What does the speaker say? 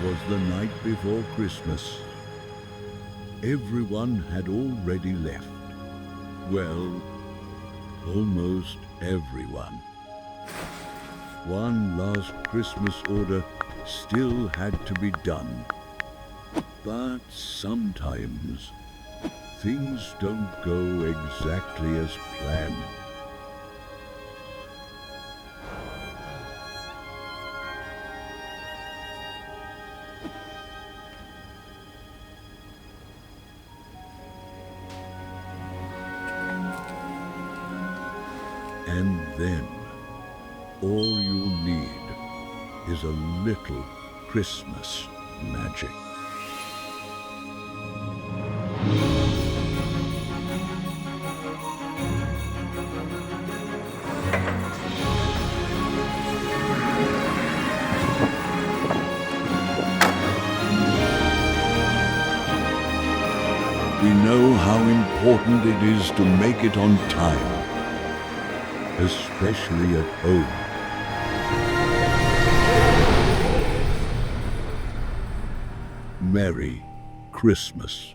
was the night before Christmas. Everyone had already left. Well, almost everyone. One last Christmas order still had to be done. But sometimes things don't go exactly as planned. And then, all you'll need is a little Christmas magic. We know how important it is to make it on time, especially at home. Merry Christmas.